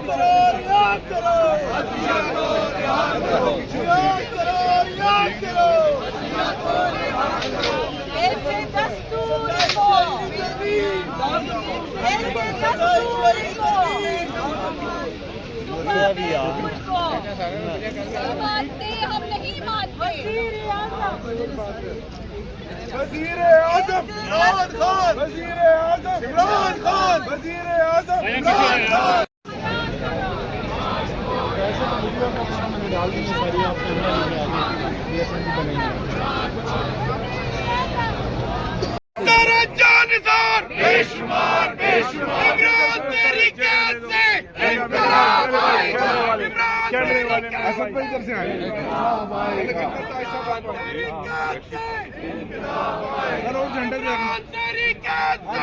हम नहीं मानते। वजीर आजम इमरान खान, वजीर आजम इमरान खान, वजीर आजम इमरान खान। तेरे जानिसार बेशुमार बेशुमार इमरान तेरी कैद से इनकलाब आएगा। इमरान तेरी कैद से असद भाई इधर से आए। सर और झंडे दे तेरी कैद से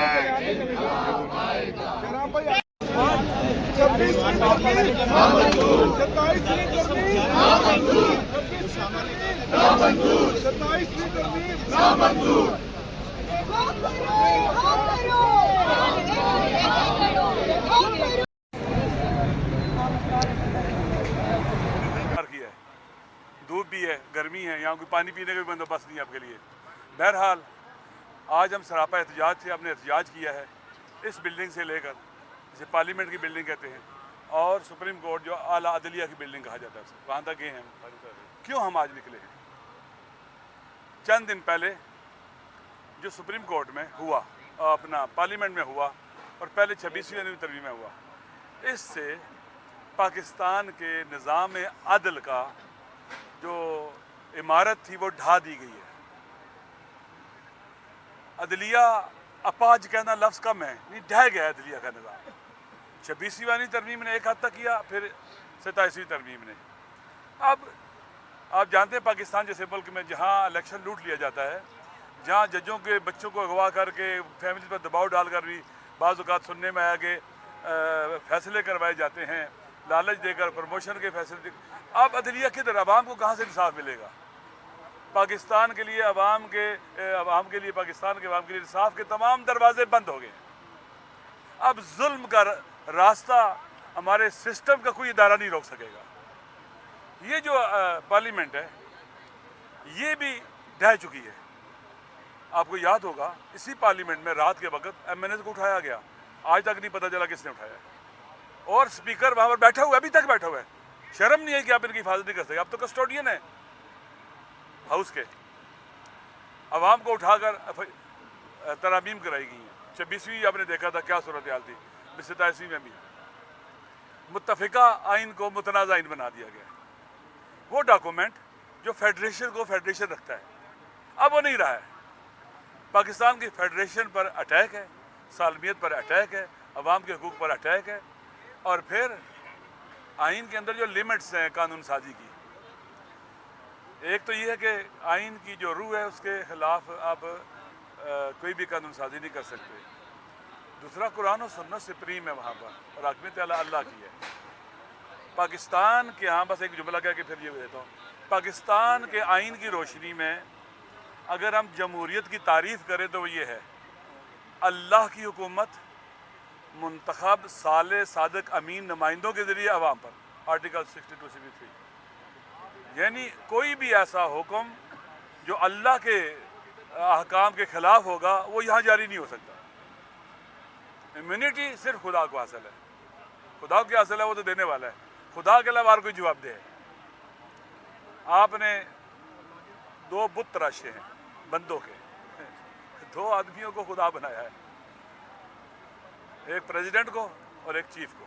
26वीं तरमीम नामंजूर, 27वीं तरमीम नामंजूर, 27वीं तरमीम नामंजूर। धूप भी है, गर्मी है, यहाँ कोई पानी पीने का भी बंदोबस्त नहीं है आपके लिए। बहरहाल आज हम सरापा एहतजाज से हमने एहतजाज किया है इस बिल्डिंग से लेकर, जिसे पार्लियामेंट की बिल्डिंग कहते हैं, और सुप्रीम कोर्ट जो आला अदलिया की बिल्डिंग कहा जाता है, वहाँ तक गए हैं। क्यों हम आज निकले हैं? चंद दिन पहले जो सुप्रीम कोर्ट में हुआ, अपना पार्लियामेंट में हुआ, और पहले 26वीं तरमीम में हुआ, इससे पाकिस्तान के निज़ाम अदल का जो इमारत थी वो ढा दी गई है। अदलिया अपाज कहना लफ्ज़ कम है, नहीं ढह गया है अदलिया का निज़ाम। 26वीं तरमीम ने एक हद तक किया, फिर 27वीं तरमीम ने। अब आप जानते हैं पाकिस्तान जैसे मुल्क में जहाँ इलेक्शन लूट लिया जाता है, जहाँ जजों के बच्चों को अगवा करके फैमिली पर दबाव डालकर भी बाज़ औक़ात सुनने में आया कि फैसले करवाए जाते हैं, लालच देकर प्रमोशन के फैसले। अब अदलिया किधर? अवाम को कहाँ से इंसाफ मिलेगा? पाकिस्तान के लिए अवाम के लिए पाकिस्तान के अवाम के लिए इंसाफ के तमाम दरवाजे बंद हो गए। अब जुल्म का रास्ता हमारे सिस्टम का कोई इदारा नहीं रोक सकेगा। ये जो पार्लियामेंट है ये भी ढह चुकी है। आपको याद होगा इसी पार्लियामेंट में रात के वक्त MNAs को उठाया गया, आज तक नहीं पता चला किसने उठाया, और स्पीकर वहाँ पर बैठा हुआ है, अभी तक बैठा हुआ है। शर्म नहीं है कि आप इनकी हिफाजत नहीं कर सकते? आप तो कस्टोडियन है हाउस के। अवाम को उठाकर तरामीम कराई गई हैं। 26वीं आपने देखा था क्या सूरत हाल थी, 27वीं में भी मुत्तफ़िका आइन को मुतनाज़ा आइन बना दिया गया। वो डॉक्यूमेंट जो फेडरेशन को फेडरेशन रखता है, अब वो नहीं रहा है। पाकिस्तान की फेडरेशन पर अटैक है, सालमियत पर अटैक है, अवाम के हकूक़ पर अटैक है, और फिर आइन के अंदर जो लिमिट्स हैं कानून साजी की, एक तो ये है कि आइन की जो रूह है उसके ख़िलाफ़ आप कोई भी कानून साजी नहीं कर सकते। दूसरा कुरान और सुन्नत सुप्रीम है वहाँ पर, और हाकिमियत अल्लाह की है। पाकिस्तान के यहाँ बस एक जुमला कह के फिर ये देता हूँ, पाकिस्तान के आइन की रोशनी में अगर हम जमहूरियत की तारीफ़ करें तो वो ये है, अल्लाह की हुकूमत मुंतखब साले सादक अमीन नुमाइंदों के ज़रिए अवाम पर, आर्टिकल 62-63। यानी कोई भी ऐसा हुक्म जो अल्लाह के अहकाम के ख़िलाफ़ होगा वो यहाँ जारी नहीं हो सकता। इम्यूनिटी सिर्फ खुदा को हासिल है, खुदा को हासिल है, वो तो देने वाला है, खुदा के अलावा कोई जवाब दे। आपने 2 बुत तराशे हैं बंदों के, 2 आदमियों को खुदा बनाया है, एक प्रेसिडेंट को और एक चीफ को।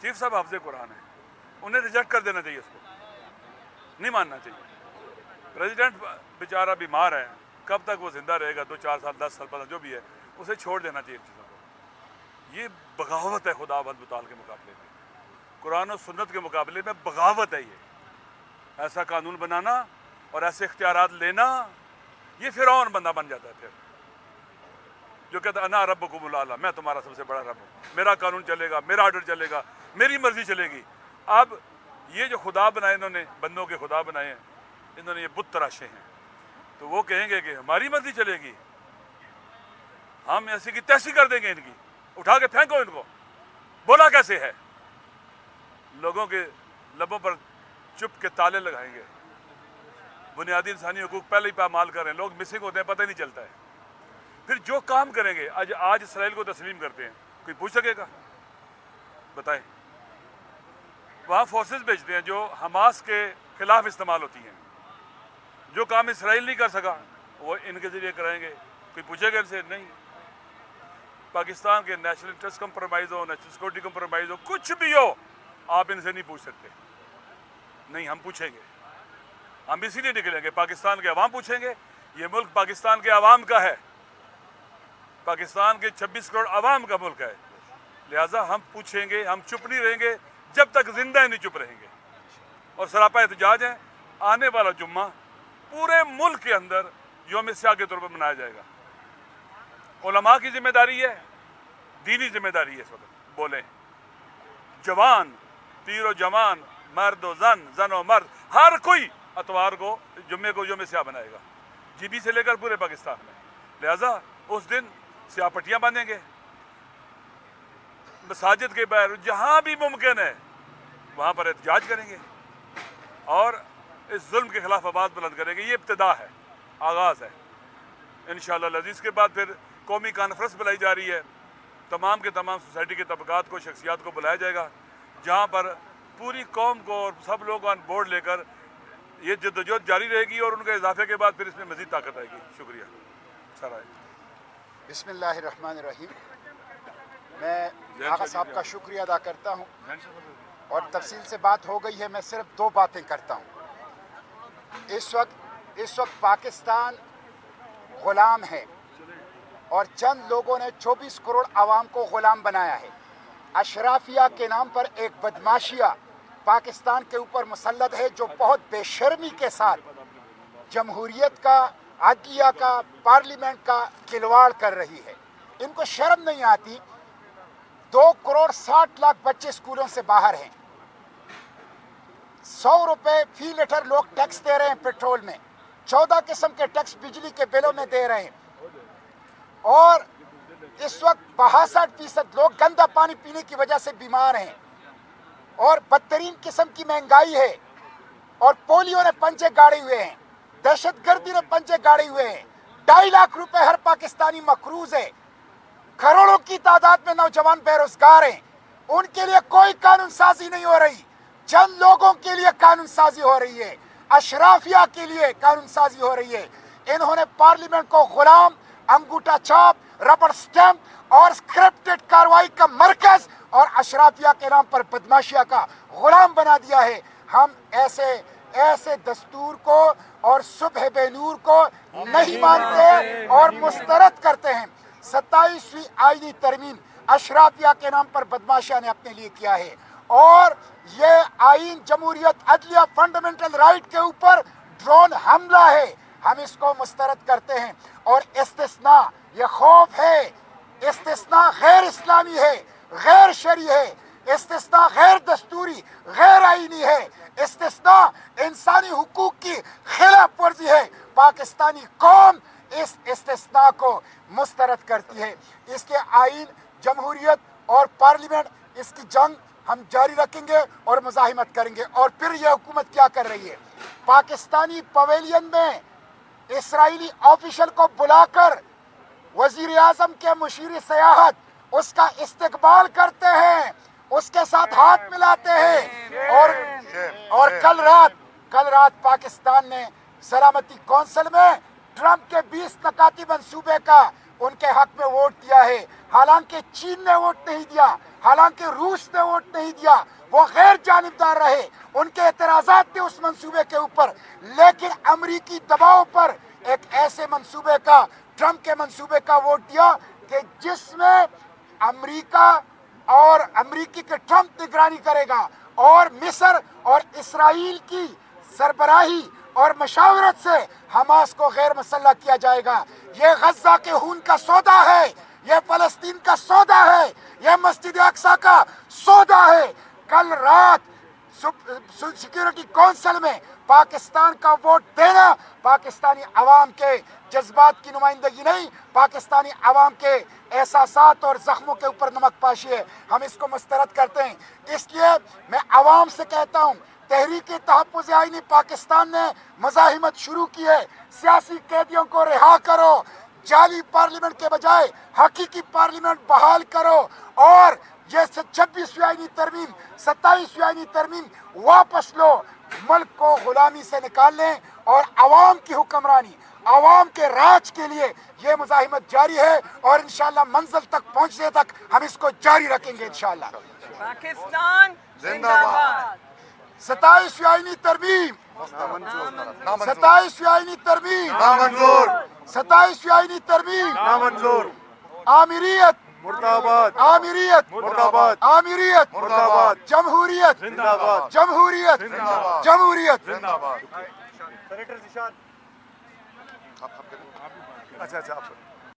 चीफ साहब हाफ़िज़ कुरान है, उन्हें रिजेक्ट कर देना चाहिए, उसको नहीं मानना चाहिए। प्रेसिडेंट बेचारा बीमार है, कब तक वो ज़िंदा रहेगा, 2, 4 साल, 10 साल, 15 जो भी है, उसे छोड़ देना चाहिए चीज़ों को। ये बगावत है खुदावंद मुताल के मुकाबले में, कुरान और सुन्नत के मुकाबले में बगावत है। ये ऐसा कानून बनाना और ऐसे इख्तियारात लेना, ये फ़िरौन बंदा बन जाता है फिर, जो कहता है अना रब्बुकुमुल आला, मैं तुम्हारा सबसे बड़ा रब हूँ, मेरा कानून चलेगा, मेरा ऑर्डर चलेगा, मेरी मर्जी चलेगी। अब ये जो खुदा बनाए इन्होंने, बंदों के खुदा बनाए हैं इन्होंने, ये बुत तराशे हैं, तो वो कहेंगे कि हमारी मर्जी चलेगी, हम ऐसी की तैसी कर देंगे, इनकी उठा के फेंको इनको। बोला कैसे है? लोगों के लबों पर चुप के ताले लगाएंगे, बुनियादी इंसानी हुकूक पहले ही पामाल कर रहे हैं, लोग मिसिंग होते हैं, पता ही नहीं चलता है। फिर जो काम करेंगे, आज इसराइल को तस्लीम करते हैं, कोई पूछ सकेगा? बताएं। वहाँ फोर्सेस भेजते हैं जो हमास के खिलाफ इस्तेमाल होती हैं। जो काम इसराइल नहीं कर सका वो इनके ज़रिए कराएंगे, कोई पूछेगा इनसे? नहीं। पाकिस्तान के नेशनल इंटरेस्ट कंप्रोमाइज़ हो, नेशनल सिक्योरिटी कंप्रोमाइज़ हो, कुछ भी हो, आप इनसे नहीं पूछ सकते। नहीं, हम पूछेंगे, हम इसीलिए निकलेंगे, पाकिस्तान के अवाम पूछेंगे। ये मुल्क पाकिस्तान के अवाम का है, पाकिस्तान के 26 करोड़ अवाम का मुल्क है, लिहाजा हम पूछेंगे, हम चुप नहीं रहेंगे जब तक जिंदा नहीं चुप रहेंगे। और सरापा एहतजाज है, आने वाला जुम्मा पूरे मुल्क के अंदर यौम स्याह के तौर पर मनाया जाएगा। उलमा की जिम्मेदारी है, दीनी जिम्मेदारी है। इस वक्त बोलें, जवान, पीर जवान, मर्द व जन व मर्द, हर कोई अतवार को जुम्मे को यौम स्याह बनाएगा, जीबी से लेकर पूरे पाकिस्तान में। लिहाजा उस दिन स्याह पट्टियाँ बांधेंगे, मसाजिद के बाहर जहाँ भी मुमकिन है वहाँ पर एहतजाज करेंगे और इस जुल्म के खिलाफ आवाज़ बुलंद करेंगे। ये इब्तिदा है, आगाज़ है। इंशाअल्लाह अज़ीज़ के बाद फिर कौमी कॉन्फ्रेंस बुलाई जा रही है, तमाम के तमाम सोसाइटी के तबकात को, शख्सियात को बुलाया जाएगा, जहाँ पर पूरी कौम को और सब लोग ऑन बोर्ड लेकर ये जद्दोजहद जारी रहेगी और उनके इजाफे के बाद फिर इसमें मज़ीद ताकत आएगी। शुक्रिया। सर बिस्मिल्लाहिर्रहमानिर्रहीम। मैं आगा साहब का शुक्रिया अदा करता हूँ और तफसील से बात हो गई है, मैं सिर्फ 2 बातें करता हूँ। इस वक्त पाकिस्तान ग़ुलाम है और चंद लोगों ने 24 करोड़ आवाम को ग़ुलाम बनाया है। अशराफिया के नाम पर एक बदमाशिया पाकिस्तान के ऊपर मुसल्लत है जो बहुत बेशर्मी के साथ जमहूरियत का, अदलिया का, पार्लियामेंट का खिलवाड़ कर रही है। इनको शर्म नहीं आती। 2 करोड़ 60 लाख बच्चे स्कूलों से बाहर हैं। 100 रुपए फी लीटर लोग टैक्स दे रहे हैं पेट्रोल में, 14 किस्म के टैक्स बिजली के बिलों में दे रहे हैं और इस वक्त 62% लोग गंदा पानी पीने की वजह से बीमार हैं और बदतरीन किस्म की महंगाई है और पोलियो ने पंजे गाड़े हुए हैं, दहशतगर्दी ने पंजे गाड़े हुए हैं। 2.5 लाख रुपए हर पाकिस्तानी मकरूज है, करोड़ों की तादाद में नौजवान बेरोजगार हैं, उनके लिए कोई कानून साजी नहीं हो रही। चंद लोगों के लिए कानून साजी हो रही है, अशराफिया के लिए कानून साजी हो रही है। इन्होंने पार्लियामेंट को गुलाम, अंगूठा छाप, रबड़ स्टैंप और स्क्रिप्टेड कार्रवाई का मरकज और अशराफिया के नाम पर बदमाशिया का गुलाम बना दिया है। हम ऐसे दस्तूर को और सुबह बेनूर को नहीं मानते और मुस्तरद करते हैं। 27वीं आईनी तरमीम अशराफिया के नाम पर बदमाशिया ने अपने लिए किया है और ये आईन जमहूरियत, अदलिया, फंडामेंटल राइट के ऊपर ड्रोन हमला है। हम इसको मुस्तरद करते हैं और इस्तिस्ना, ये खौफ है, इस्तिस्ना गैर इस्लामी है, गैर शरी है, इस्तिस्ना गैर दस्तूरी, गैर आईनी है, इस्तिस्ना इंसानी हुकूक की खिलाफ वर्जी है। पाकिस्तानी कौम इस इस्तिस्ना को मुस्तरद करती है। इसके आईन, जमहूरियत और पार्लियामेंट, इसकी जंग हम जारी रखेंगे और मुजाहिमत करेंगे। और फिर यह हुकूमत क्या कर रही है, पाकिस्तानी पवेलियन में इसराइली ऑफिशियल को बुलाकर वजीर आजम के मुशीर सयाहत उसका इस्तकबाल करते हैं, उसके साथ हाथ मिलाते हैं और कल रात पाकिस्तान ने सलामती कौंसिल में ट्रंप के 20 नकाती मंसूबे का उनके हक में वोट दिया है। हालांकि चीन ने वोट नहीं दिया, हालांकि रूस ने वोट नहीं दिया, वो गैर जानिबदार रहे, उनके एतराज़ात थे उस मंसूबे के ऊपर, लेकिन अमरीकी दबाव पर एक ऐसे मंसूबे का, ट्रंप के मंसूबे का वोट दिया कि जिसमें अमरीका और अमरीकी के ट्रंप निगरानी करेगा और मिस्र और इसराइल की सरबराही और मशावरत से हमास को गैर मुसल्लह किया जाएगा। ये गजा के खून का सौदा है, ये फलस्तीन का सौदा है, ये मस्जिद अक्सा का सौदा है। कल रात सिक्योरिटी काउंसिल में पाकिस्तान का वोट देना पाकिस्तानी अवाम के जज्बात की नुमाइंदगी नहीं, पाकिस्तानी अवाम के एहसासात और जख्मों के ऊपर नमक पाशी है। हम इसको मुस्तरद करते हैं। इसलिए मैं अवाम से कहता हूँ, तहरीक तहफ़्फ़ुज़ आईनी पाकिस्तान ने मज़ाहिमत शुरू की है, सियासी कैदियों को रिहा करो, जाली पार्लियामेंट के बजाय हकीकी पार्लियामेंट बहाल करो और ये 26वीं आईनी तरमीम 27वीं आईनी तरमीम वापस लो, मुल्क को गुलामी से निकाल लें और अवाम की हुक्मरानी, अवाम के राज के लिए ये मुजाहिमत जारी है और इंशाअल्लाह मंजिल तक पहुंचने तक हम इसको जारी रखेंगे इंशाअल्लाह। पाकिस्तान जिंदाबाद। 27वीं आईनी तरमीम 27वीं आईनी तरमीम नामंजूर 27वीं आईनी तरमीम नामंजूर आमिरियत मुर्दाबाद आमिरियत मुर्दाबाद आमिरियत मुर्दाबाद जमहूरियत जिंदाबाद जमहूरियत जिंदाबाद जमहूरियत जिंदाबाद सेनेटर जिशान अच्छा आप